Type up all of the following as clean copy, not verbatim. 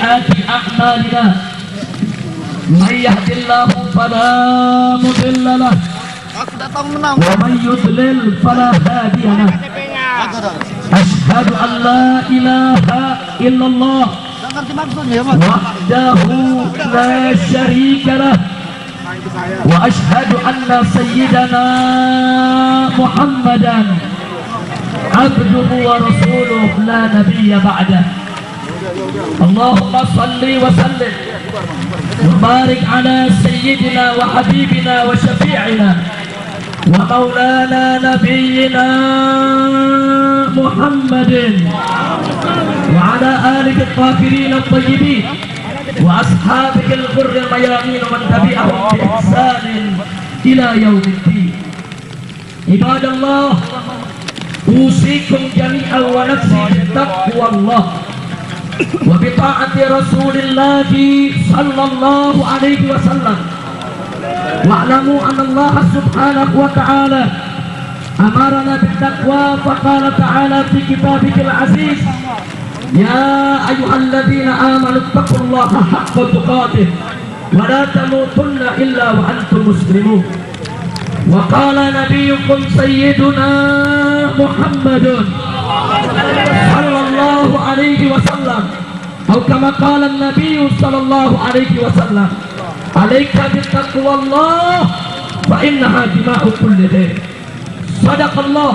سيئات أعمالنا من يهد الله فلا مضل له ومن يضلل فلا هادي له أشهد أن لا إله إلا الله وحده لا شريك له وأشهد أن سيدنا محمدا عبده ورسوله لا نبي بعده اللهم صل وسلم وبارك على سيدنا وحبيبنا وشفيعنا ومولانا نبينا محمد وعلى آله الطاهرين الطيبين وأصحابه الغر الميامين ومن تبعهم بإحسان إلى يوم الدين. عباد الله أوصيكم جميعا ونفسي بتقوى الله وبطاعة رسول الله صلى الله عليه وسلم واعلموا أن الله سبحانه وتعالى أمرنا بالتقوى فقال تعالى في كتابه العزيز يا أيها الذين آمنوا اتقوا الله حق تقاته ولا تموتن إلا وأنتم مسلمون وقال نبيكم سيدنا محمد صلى الله عليه وسلم أو كما قال النبي صلى الله عليه وسلم عليك بتقوى الله فإنها دماء كل خير صدق الله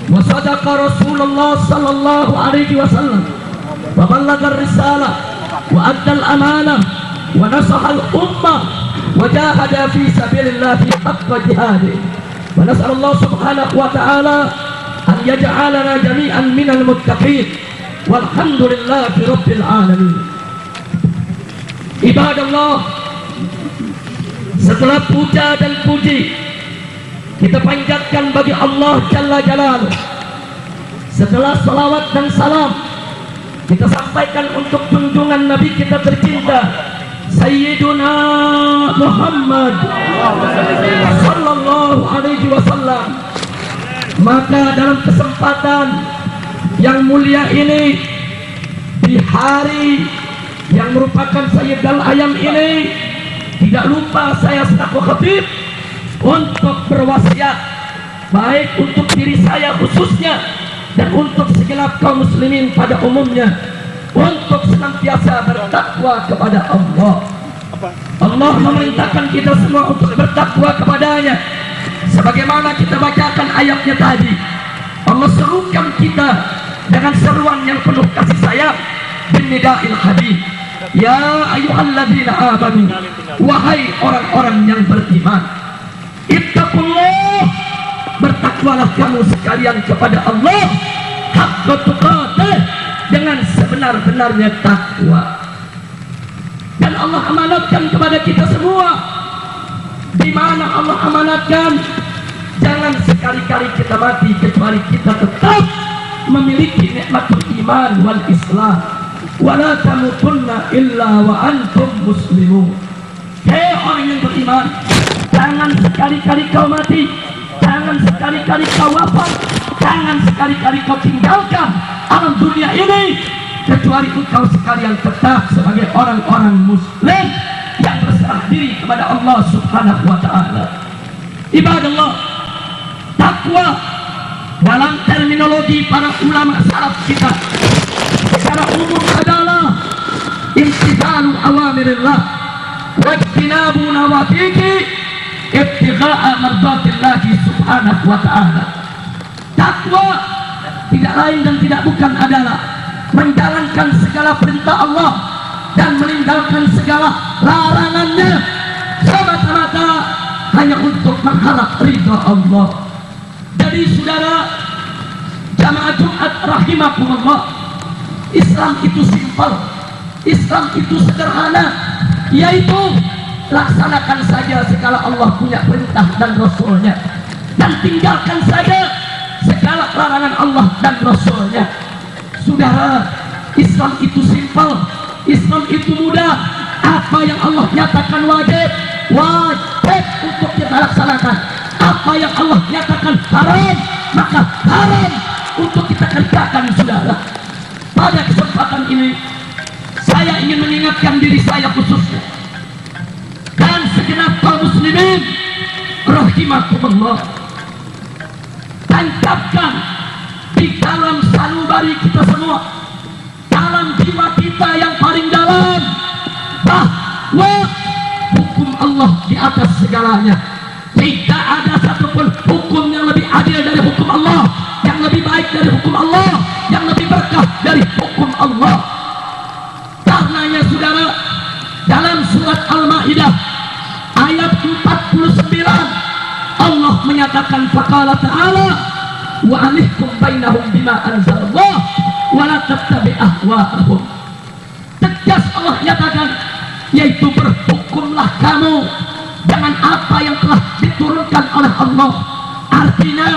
وصدق رسول الله صلى الله عليه وسلم وبلغ الرسالة وأدى الأمانة ونصح الأمة وجاهد في سبيل الله حق جهاده ونسأل الله سبحانه وتعالى أن يجعلنا جميعا من المتقين والحمد لله رب العالمين. عباد الله, setelah puja dan puji kita panjatkan bagi Allah Jalla Jalaluh, setelah salawat dan salam kita sampaikan untuk junjungan Nabi kita tercinta Sayyiduna Muhammad sallallahu alaihi wasallam. Maka dalam kesempatan yang mulia ini, di hari yang merupakan Sayyidul Ayam ini, tidak lupa saya selaku khatib untuk berwasiat baik untuk diri saya khususnya dan untuk segenap kaum muslimin pada umumnya untuk senantiasa bertakwa kepada Allah. Allah memerintahkan kita semua untuk bertakwa kepadanya sebagaimana kita bacakan ayatnya tadi. Allah serukan kita dengan seruan yang penuh kasih sayang bin nida'il habib, ya ayyuhalladzina amanu, wahai orang-orang yang beriman, ittaqullah, bertakwalah kamu sekalian kepada Allah haqqa tuqatih, dengan sebenar-benarnya takwa. Dan Allah amanatkan kepada kita semua. Di mana Allah amanatkan, jangan sekali-kali kita mati kecuali kita tetap memiliki nikmatul iman wal Islam. Wala tamutunna illa wa antum muslimun. Hei orang yang beriman, jangan sekali-kali kau mati, jangan sekali-kali kau wafat, jangan sekali-kali kau tinggalkan alam dunia ini kecuali engkau sekalian tetap sebagai orang-orang muslim yang berserah diri kepada Allah Subhanahu wa ta'ala. Ibadallah, takwa dalam terminologi para ulama salaf kita secara umum adalah imtithalu awamirillah wa ijtinabu nawahihi ibtigha'a mardatillahi subhanahu wa ta'ala. Takwa tidak lain dan tidak bukan adalah menjalankan segala perintah Allah dan meninggalkan segala larangannya semata-mata hanya untuk mengharap ridha Allah. Jadi saudara jamaah Jumat rahimakumullah, Islam itu simpel, Islam itu sederhana, yaitu laksanakan saja segala Allah punya perintah dan Rasulnya, dan tinggalkan saja segala larangan Allah dan Rasulnya. Saudara, Islam itu simpel, Islam itu mudah. Apa yang Allah nyatakan wajib, wajib untuk kita laksanakan. Apa yang Allah nyatakan haram, maka haram untuk kita kerjakan, saudara. Pada kesempatan ini saya saya ingin mengingatkan diri saya khususnya dan segenap kaum muslimin rahimakumullah, tancapkan di dalam sanubari kita semua, dalam jiwa kita yang paling dalam, bahwa hukum Allah di atas segalanya. Tidak ada satupun hukum yang lebih adil dari hukum Allah, yang lebih baik dari hukum Allah, yang lebih berkah dari hukum Allah. Karenanya saudara, dalam surat Al-Maidah ayat 49 Allah menyatakan faqala ta'ala wa anihkum bainahum bima anzalallah wa la tattabi' ahwa'ahum. Tegas Allah nyatakan, yaitu berhukumlah kamu dengan apa yang telah diturunkan oleh Allah. Artinya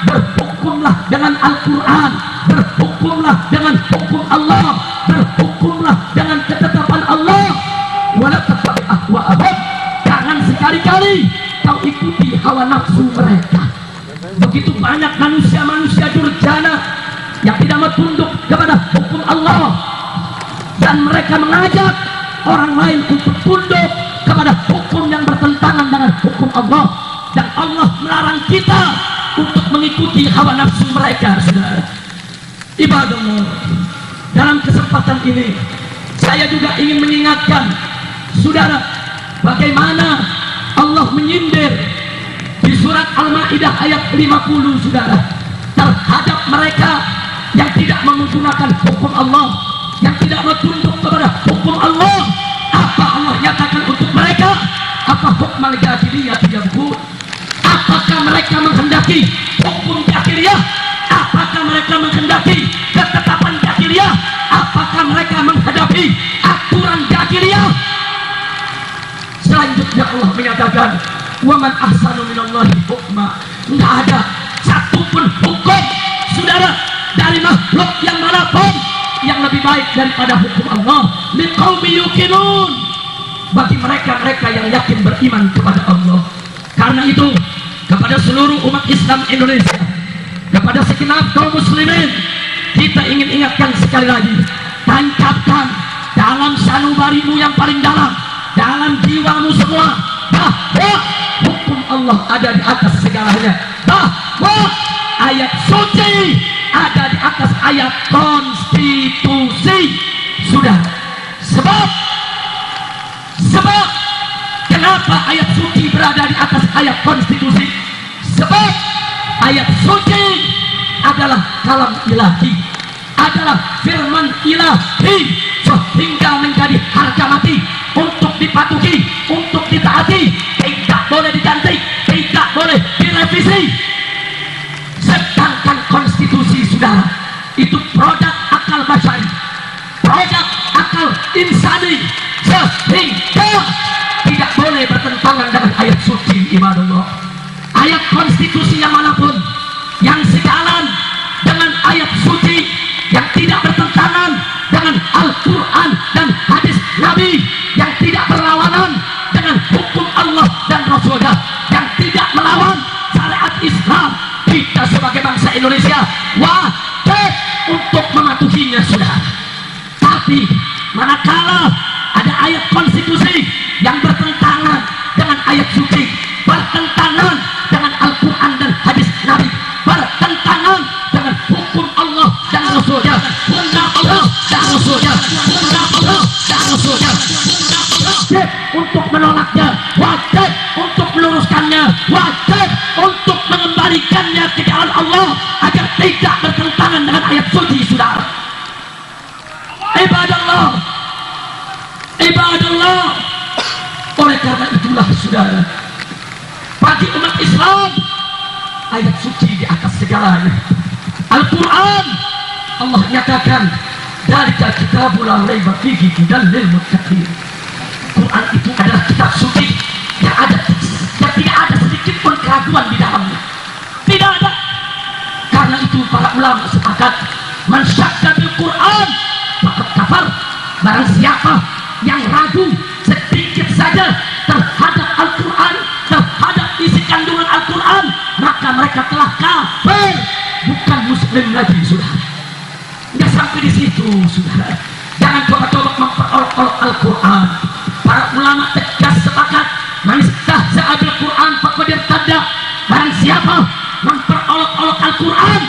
berhukumlah dengan Al-Quran, berhukumlah dengan hukum Allah, berhukumlah dengan ketetapan Allah. Wala tattabi' ahwa'ahum, jangan sekali-kali kau ikuti hawa nafsu mereka. Begitu banyak manusia-manusia durjana yang tidak mau tunduk kepada hukum Allah, dan mereka mengajak orang lain untuk tunduk kepada hukum yang bertentangan dengan hukum Allah, dan Allah melarang kita untuk mengikuti hawa nafsu mereka. Saudara ibadallah, dalam kesempatan ini saya juga ingin mengingatkan saudara bagaimana Allah menyindir di surat Al-Maidah ayat 50 saudara terhadap mereka yang tidak menggunakan hukum Allah, yang tidak mau tunduk kepada hukum Allah. Apa Allah nyatakan untuk mereka? Apa hukmal jahiliyah yabghun? Apakah mereka menghendaki hukum jahiliyah? Apakah mereka menghendaki ketetapan jahiliyah? Apakah mereka menghadapi aturan jahiliyah? Selanjutnya Allah menyatakan, wa man ahsanu minallahi hukma. Enggak ada satupun hukum saudara dari makhluk yang manapun yang lebih baik daripada hukum Allah. Liqaumi yuqinun, bagi mereka-mereka yang yakin beriman kepada Allah. Karena itu kepada seluruh umat Islam Indonesia, kepada segenap kaum muslimin, kita ingin ingatkan sekali lagi, tancapkan dalam sanubarimu yang paling dalam, dalam jiwamu semua, bahwa hukum Allah ada di atas segalanya, bahwa ayat suci ada di atas ayat konstitusi. Sudah sebab kenapa ayat suci berada di atas ayat konstitusi? Sebab ayat suci adalah kalam ilahi, adalah firman ilahi, sehingga menjadi harga mati untuk dipatuhi, untuk ditaati, tidak boleh diganti, tidak boleh direvisi. Sedangkan konstitusi saudara itu produk akal basyari, produk akal insani, sehingga tidak boleh bertentangan dengan ayat suci. Ibadallah, ayat konstitusi yang manapun yang sejalan dengan ayat suci, yang tidak bertentangan dengan Al-Quran dan hadis Nabi, yang tidak berlawanan dengan hukum Allah dan Rasulnya, yang tidak melawan syariat Islam, kita sebagai bangsa Indonesia wajib untuk mematuhinya saudara. Tapi manakala ada ayat konstitusi yang bertentangan dengan ayat suci, bertentangan dengan Al-Quran dan hadis Nabi, bertentangan dengan hukum Allah dan Rasulnya, undang Allah dan Rasulnya, undang Allah dan Rasulnya, wajib untuk menolaknya, wajib untuk meluruskannya, wajib untuk mengembalikannya ke jalan Allah agar tidak bertentangan dengan ayat suci saudara. Ibadallah, ibadallah. Oleh karena itulah saudara, bagi umat Islam ayat suci di atas segalanya. Al-Quran Allah nyatakan, dzalika kitabul la raiba fihi hudal lil muttaqin. Quran itu adalah kitab suci yang tidak ada sedikit pun keraguan di dalamnya, tidak ada. Karena itu para ulama sepakat, man syakka bil Quran faqad kafar. Barang siapa yang ragu sedikit saja terhadap Al-Quran, terhadap isi kandungan Al-Quran, maka mereka telah kafir, bukan muslim lagi saudara. Nggak sampai di situ saudara. Jangan coba-coba memperoleh olok-olok Al-Quran. Para ulama tegas sepakat, man istahza'a bil Quran faqad irtadda. Barang siapa memperolok-olok Al-Quran,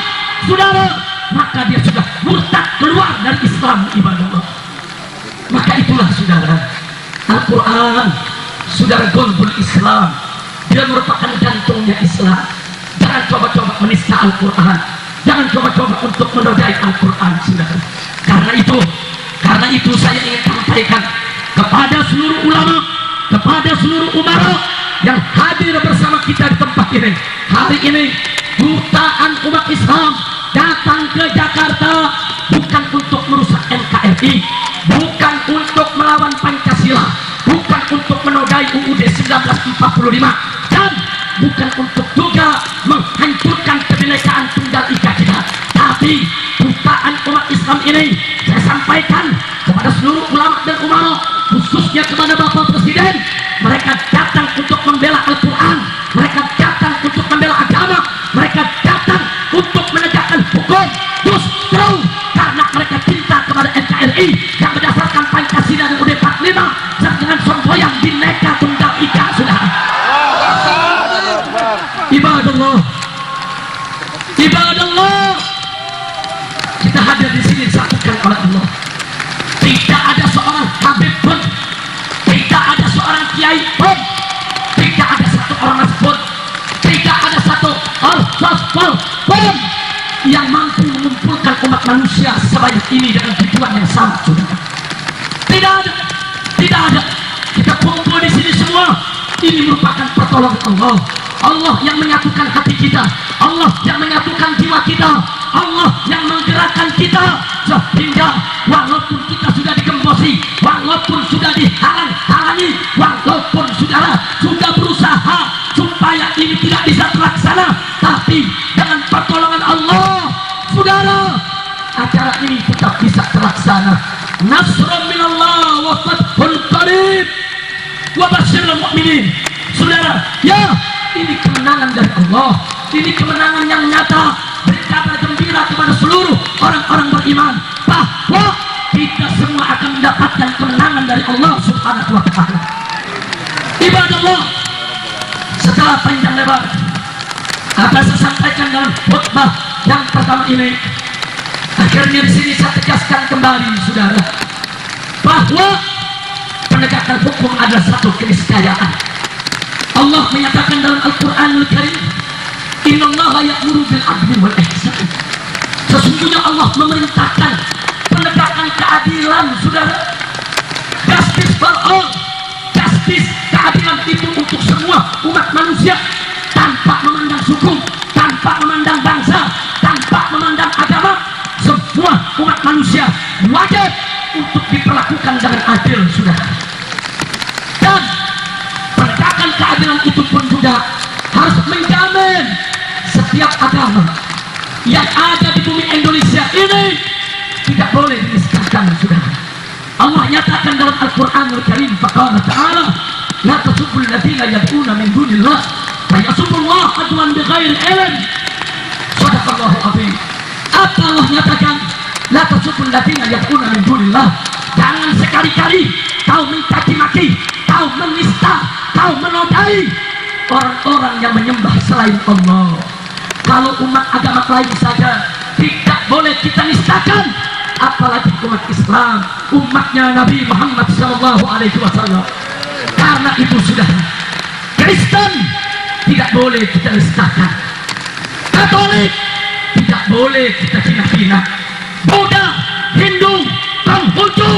saudara, maka dia sudah murtad, keluar dari Islam, ibadah. Maka itulah saudara, Al-Quran, saudara, golbul Islam. Dia merupakan jantungnya Islam. Jangan coba-coba menista Al-Quran, jangan coba-coba untuk menodai Al-Quran, saudara. Karena itu saya ingin sampaikan kepada seluruh ulama, kepada seluruh umara yang hadir bersama kita di tempat ini. Hari ini jutaan umat Islam datang ke Jakarta bukan untuk merusak NKRI, bukan untuk melawan Pancasila, bukan untuk menodai UUD 1945, dan bukan untuk juga menghancurkan kebinekaan Tunggal Ika kita. Tapi jutaan umat Islam ini saya sampaikan kepada seluruh ulama dan umara, khususnya kepada Bapak Presiden. Mereka datang untuk membela Al-Quran, mereka datang untuk membela agama, mereka datang untuk menegakkan hukum. Justru karena mereka cinta kepada NKRI yang berdasarkan Pancasila dan UUD 45, dengan semboyan Bhinneka Tunggal Ika, sudah. Ibadallah, ibadallah, kita hadir di sini disatukan oleh Allah. Tidak ada seorang habib pun, tidak ada seorang kiai pun, tidak ada satu orang pun, tidak ada satu al-safal pun yang mampu mengumpulkan umat manusia sebanyak ini dengan tujuan yang sama, saudara. Tidak ada, tidak ada. Kita kumpul di sini semua. Ini merupakan pertolongan Allah. Allah yang menyatukan hati kita, Allah yang menyatukan jiwa kita, Allah yang menggerakkan kita, sehingga walaupun kita sudah digembosi, walaupun sudah dihalang-halangi, walaupun saudara sudah berusaha supaya ini tidak bisa terlaksana, tapi dengan pertolongan Allah, saudara, acara ini tetap bisa terlaksana. Nasrun minallah wa fathun qarib wa basyiril mu'minin. Saudara, ya, ini kemenangan dari Allah, ini kemenangan yang nyata. Beri kabar gembira kepada seluruh orang-orang beriman bahwa kita semua akan mendapatkan kemenangan dari Allah Subhanahu wa ta'ala. Ibadah Allah, setelah panjang lebar apa saya sampaikan dalam khutbah yang pertama ini, akhirnya di sini saya tegaskan kembali, saudara, bahwa penegakan hukum adalah satu keniscayaan. Allah menyatakan dalam Al-Quranul Karim, innallaha ya'muru bil 'adli wal ihsan. Sesungguhnya Allah memerintahkan penegakan keadilan, saudara. Justice for all. Justice, keadilan itu untuk semua umat manusia, tanpa memandang suku, tanpa memandang bangsa, tanpa memandang agama. Semua umat manusia wajib untuk diperlakukan dengan adil, saudara. Dan penegakan keadilan itu pun juga harus menjamin setiap agama yang ada di bumi Indonesia ini tidak boleh dinistakan, saudara. Allah nyatakan dalam Al-Quranul Karim, faqala ta'ala, la tasubul ladzina yad'una min dunillah fa yasubullah adwan bighairi ilm. Shadaqallahu azim. Apa Allah nyatakan? La tasubul ladzina yad'una min dunillah. Jangan sekali-kali kau mencaci maki, kau menista, kau menodai orang-orang yang menyembah selain Allah. Kalau umat agama lain saja tidak boleh kita nistakan, apalagi umat Islam, umatnya Nabi Muhammad SAW. Karena itu sudah, Kristen tidak boleh kita nistakan, Katolik tidak boleh kita hina-hina, Buddha, Hindu, Konghucu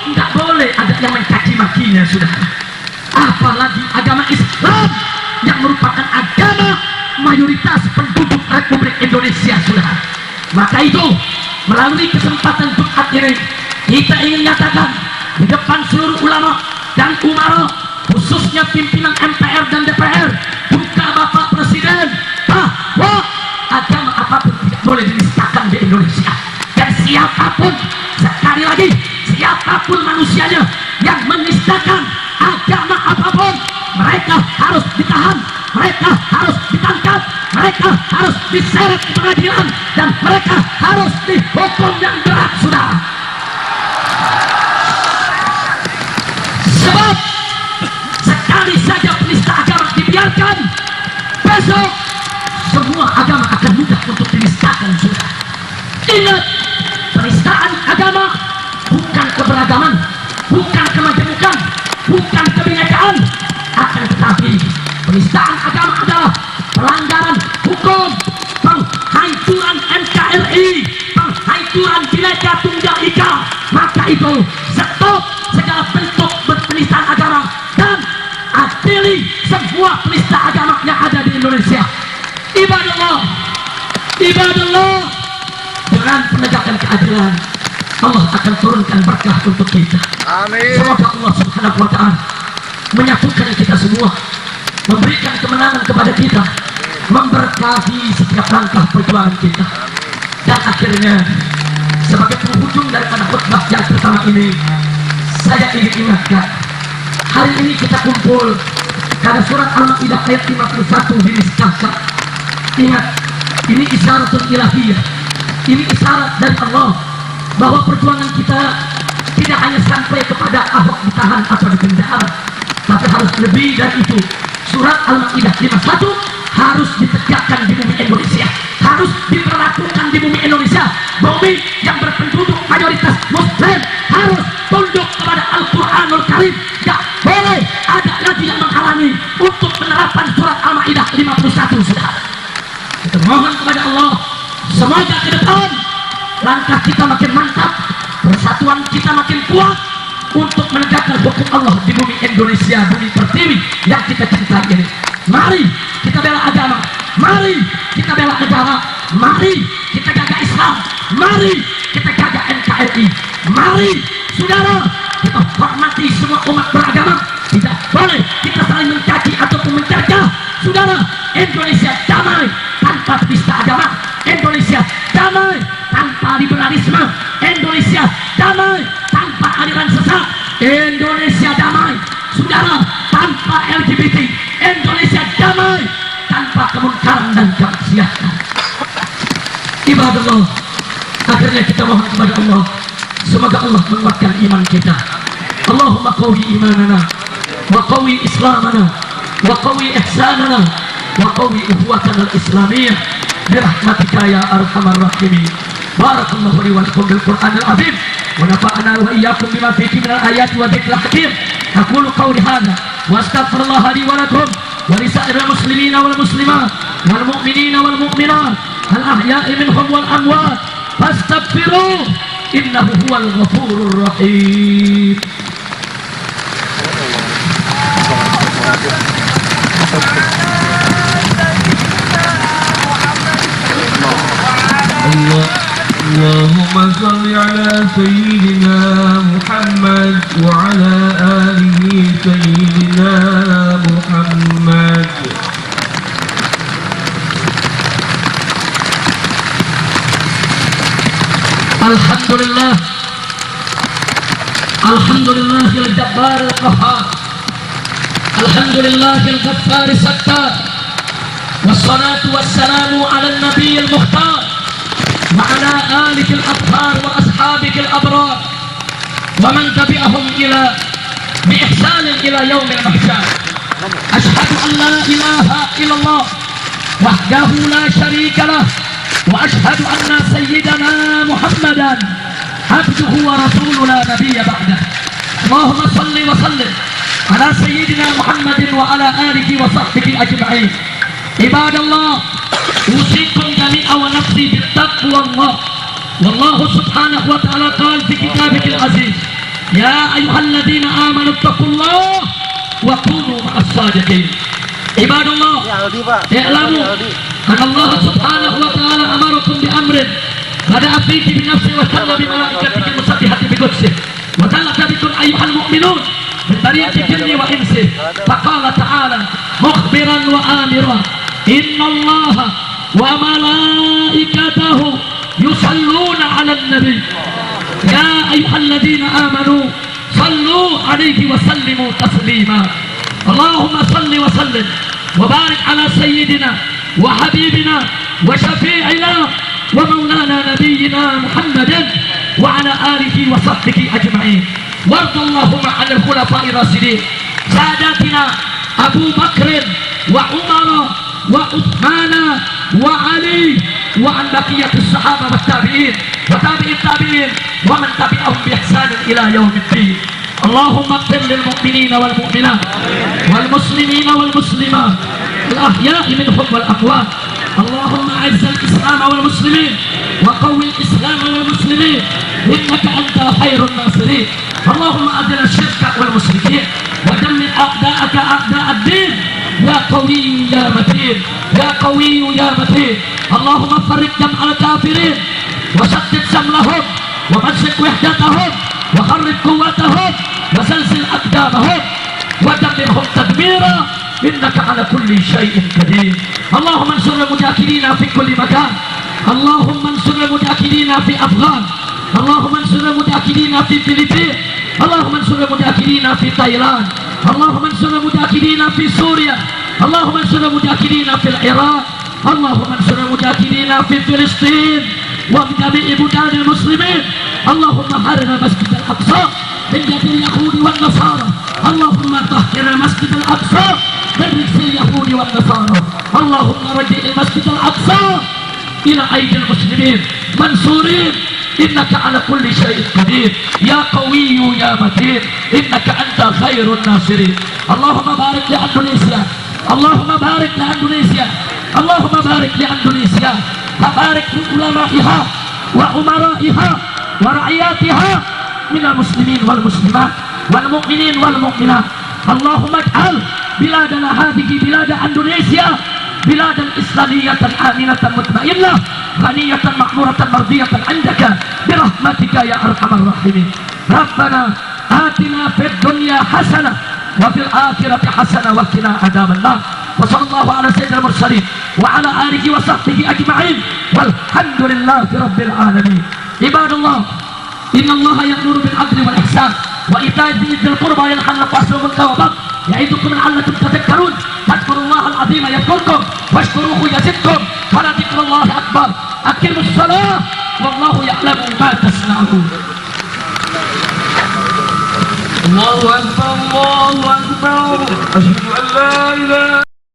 tidak boleh ada yang mencaci makinya, sudah. Apalagi agama Islam yang merupakan agama mayoritas penduduk Republik Indonesia, sudah. Maka itu, melalui kesempatan Jumat ini, kita ingin nyatakan di depan seluruh ulama dan umara, khususnya pimpinan MPR dan DPR, juga Bapak Presiden, bahwa agama apapun tidak boleh dinistakan di Indonesia. Dan siapapun, sekali lagi, siapapun manusianya yang menistakan agama apapun, mereka harus ditahan, mereka harus ditangkap, mereka harus diseret ke pengadilan, dan mereka harus dihukum yang berat, saudara. dengarkan, besok semua agama akan mudah untuk dinistakan. Sudah ingat, penistaan agama bukan keberagaman, bukan kemajemukan, bukan kebinekaan, akan tetapi penistaan agama adalah pelanggaran hukum, penghancuran NKRI, penghancuran Bhinneka Tunggal Ika. Maka itu stop segala bentuk penistaan agama dan adili semua penista agama yang ada di Indonesia. Ibadallah, ibadallah, dengan penegakan keadilan Allah akan turunkan berkah untuk kita. Amin. Semoga Allah Subhanahu wa ta'ala menyatukan kita semua, memberikan kemenangan kepada kita, memberkahi setiap langkah perjuangan kita. Dan akhirnya sebagai penghujung daripada khutbah yang pertama ini, saya ingin ingatkan, hari ini kita kumpul karena surat Al-Ma'idah ayat 51 dinisahkan. Ingat, ini isyaratun ilahiyah, ini isyarat dari Allah bahwa perjuangan kita tidak hanya sampai kepada Ahok ditahan atau dipenjara, tapi harus lebih dari itu. Surat Al-Ma'idah 51 harus ditegakkan di bumi Indonesia, harus diberlakukan di bumi Indonesia. Bumi yang berpenduduk mayoritas Muslim harus tunduk kepada Al-Quranul Karim. Tidak boleh ada lagi yang menghalangi untuk penerapan surat Al-Ma'idah 51. Saudara, kita mohon kepada Allah, semoga ke depan langkah kita makin mantap, persatuan kita makin kuat untuk menegakkan hukum Allah di bumi Indonesia, bumi pertiwi yang kita cintai ini. Mari kita bela agama, mari kita bela negara, mari kita jaga Islam, mari kita jaga NKRI, mari saudara kita hormati semua umat beragama. Tidak boleh kita saling mencaci ataupun mencacah. Saudara, Indonesia damai tanpa penista agama, Indonesia damai tanpa liberalisme, Indonesia damai tanpa aliran sesat, Indonesia damai saudara tanpa LGBT, Indonesia damai tanpa kemungkaran dan kemaksiatan. Ibadallah, akhirnya kita mohon kepada Allah, semoga Allah menguatkan iman kita. Allahumma qawi imanana wa qawi islamana wa qawi ihsanana wa qawi uhuwatana al-islamiyah birahmatika ya arhamar rahimin. Barakallahu li wa lakum bil Qur'anil azim wa nafa'ana wa iyyakum bima fihi minal ayati wa dzikril hakim. Aqulu qawli hadza wa astaghfirullah li wa lakum wa li sa'iril muslimina wal muslimat wal mu'minina wal mu'minat al ahya'i minhum wal amwat fastaghfiruh innahu huwal ghafurur rahim. Allahumma salli ala sayyidina Muhammad wa ala alihi sayyidina Muhammad. Alhamdulillah, alhamdulillahil jabbar al-qahhar, alhamdulillahil ghaffar as-sattar, wassalatu wassalamu ala an-nabiyil mukhtar wa ala alihi al-athhar wa ashabihi al-abrar wa man tabi'ahum ila bi ihsanin ila yaumil mahsyar. Ashhadu an la ilaha illallah wahdahu la syarika lah wa ashhadu anna sayyidana Muhammadan abduhu wa rasuluna nabiyya ba'dah. Allahumma salli wa sallim ala sayyidina Muhammadin wa ala alihi wa sahbihi ajma'in. Ibadallah, usikum jami'a wa nafsi bittaqwallah. Wallahu subhanahu wa ta'ala qala fi kitabihil aziz, ya ayyuhalladzina amanu ittaqullah wa kunu ma'as sadiqin. Ibadallah, i'lamu anna Allah subhanahu wa ta'ala amarakum bi amrin bada'a fihi bi nafsihi wa sanna bi malaikatihi musabbihati bi qudsihi wa talaka bikum ayyuhal mu'minun min tariqi jinni wa insi. Faqala ta'ala mukhbiran wa amiran, inna Allah wa malaikatahu yusalluna 'alan nabi ya ayyuhalladzina amanu sallu 'alaihi wa sallimu taslima. Allahumma salli wa sallim wa barik ala sayyidina wa habibina wa syafi'ina wa maulana nabiyyina Muhammadin wa ala alihi wa sahbihi ajma'in. Warḍallahumma 'anil khulafa'ir rasyidin sadatina Abu Bakr وعمر وعثمان وعلي وعن بقية الصحابة والتابعين وتابع التابعين ومن تبعهم بإحسان إلى يوم الدين. اللهم اغفر للمؤمنين والمؤمنات والمسلمين والمسلمات الأحياء منهم والأموات. اللهم أعز الإسلام والمسلمين وقوي الإسلام والمسلمين إنك أنت خير الناصرين. اللهم أذل الشرك والمشركين ودمر أعداءك أعداء الدين يا قوي يا متين يا قوي يا متين. اللهم فرق جمع الكافرين وشتت شملهم ومزق وحدتهم وخرب قوتهم وسلسل أقدامهم ودمرهم تدميرا إنك على كل شيء قدير. اللهم انصر المجاهدين في كل مكان. اللهم انصر المجاهدين في أفغان. اللهم انصر المجاهدين في فلبين. اللهم انصر المجاهدين في تايلاند. اللهم انصر المجاهدين في سوريا. اللهم انصر المجاهدين في العراق. اللهم انصر المجاهدين في فلسطين وجميع بلدان المسلمين. اللهم حرر المسجد الأقصى من يد اليهود والنصارى. اللهم طهر المسجد الأقصى من رجس اليهود والنصارى. اللهم رجع المسجد الأقصى إلى أيدي المسلمين منصورين إنك على كل شيء قدير يا قوي يا متين إنك أنت خير الناصرين. اللهم بارك لأندونيسيا. اللهم بارك لأندونيسيا. اللهم بارك لأندونيسيا. وبارك لعلمائها وأمرائها ورعياتها من المسلمين والمسلمات والمؤمنين والمؤمنات. اللهم اجعل بلادنا هذه بلاد أندونيسيا بلادا إسلامية آمنة مطمئنة غنية معمورة مرضية عندك برحمتك يا أرحم الراحمين. ربنا آتنا في الدنيا حسنة وفي الآخرة حسنة وقنا عذاب النار. وصلى الله على سيدنا المرسلين وعلى آله وصحبه أجمعين والحمد لله رب العالمين. عباد الله إن الله يأمر بالعدل والإحسان وإيتاء ذي القربى وينهى عن الفحشاء والمنكر والبغي يعظكم لعلكم تذكرون. فاذكروا الله العظيم يذكركم واشكروه يزدكم ولذكر الله أكبر. أقيموا الصلاة والله يعلم ما تصنعون. الله أكبر الله أكبر. أشهد أن لا إله